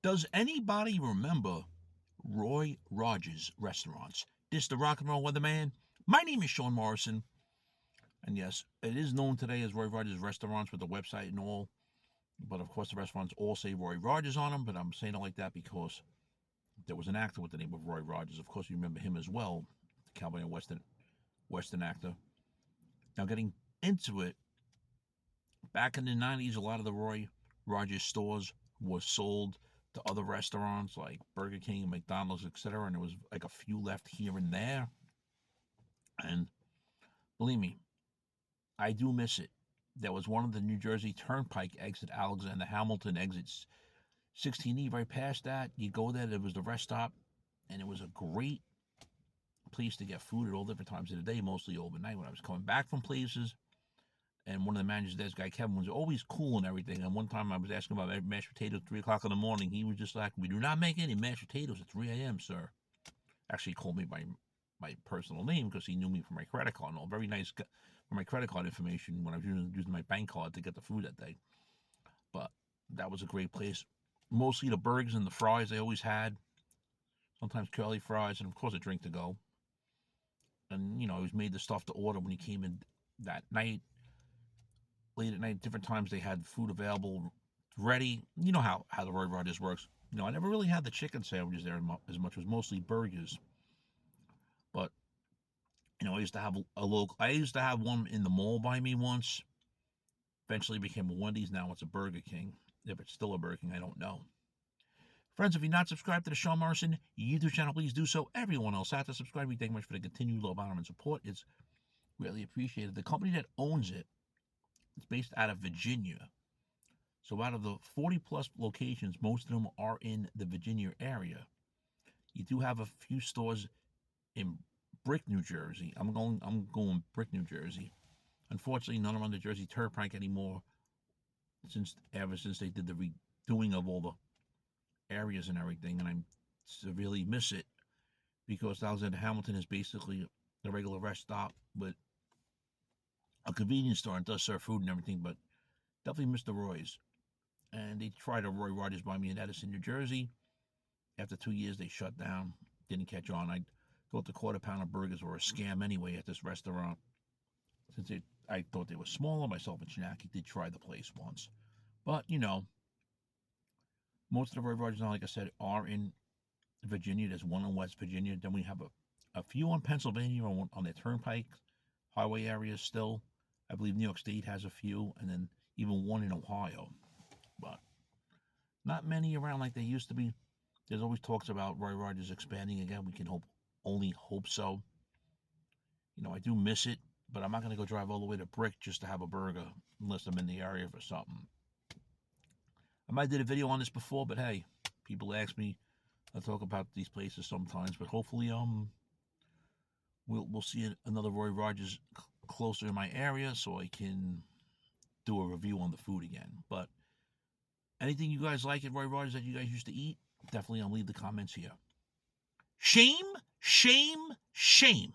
Does anybody remember Roy Rogers restaurants? This the rock and roll weatherman. My name is Sean Morrison, and yes, it is known today as Roy Rogers restaurants with the website and all. But of course, the restaurants all say Roy Rogers on them. But I'm saying it like that because there was an actor with the name of Roy Rogers. Of course, you remember him as well, the cowboy and western actor. Now, getting into it, back in the '90s, a lot of the Roy Rogers stores were sold to other restaurants like Burger King, McDonald's, etc. And there was like a few left here and there. And believe me, I do miss it. There was one of the New Jersey Turnpike exit, Alexander Hamilton exits 16E. Right past that, you go there. There was the rest stop, and it was a great place to get food at all different times of the day, mostly overnight when I was coming back from places. And one of the managers, this guy Kevin, was always cool and everything. And one time I was asking about mashed potatoes at 3 o'clock in the morning. He was just like, "We do not make any mashed potatoes at 3 a.m., sir." Actually, he called me by my personal name because he knew me from my credit card and all. Very nice for my credit card information when I was using my bank card to get the food that day. But that was a great place. Mostly the burgers and the fries they always had. Sometimes curly fries and, of course, a drink to go. And, I always made the stuff to order when you came in that night. Late at night, different times they had food available ready. You know how the Roy Rogers works. I never really had the chicken sandwiches there as much. It was mostly burgers. But, I used to have I used to have one in the mall by me once. Eventually became a Wendy's. Now it's a Burger King. If it's still a Burger King, I don't know. Friends, if you're not subscribed to the Sean Morrison YouTube channel, please do so. Everyone else has to subscribe. We thank you much for the continued love, honor, and support. It's really appreciated. The company that owns it, it's based out of Virginia. So out of the 40 plus locations, most of them are in the Virginia area. You do have a few stores in Brick, New Jersey. I'm going Brick, New Jersey. Unfortunately, none are on the Jersey Turnpike anymore. Ever since they did the redoing of all the areas and everything, and I severely miss it because Alexander Hamilton is basically a regular rest stop with a convenience store and does serve food and everything, but definitely miss the Roys. And they tried a Roy Rogers by me in Edison, New Jersey. After 2 years, they shut down. Didn't catch on. I thought the quarter pounder burgers were a scam anyway at this restaurant. Since I thought they were smaller, myself and Shinaki did try the place once. But, most of the Roy Rogers, like I said, are in Virginia. There's one in West Virginia. Then we have a few on Pennsylvania on the Turnpike highway areas still. I believe New York State has a few, and then even one in Ohio. But not many around like they used to be. There's always talks about Roy Rogers expanding again. We can only hope so. I do miss it, but I'm not going to go drive all the way to Brick just to have a burger unless I'm in the area for something. I might have did a video on this before, but hey, people ask me. I talk about these places sometimes, but hopefully, we'll see another Roy Rogers closer in my area so I can do a review on the food again. But anything you guys like at Roy Rogers that you guys used to eat, definitely leave the comments here. Shame, shame, shame.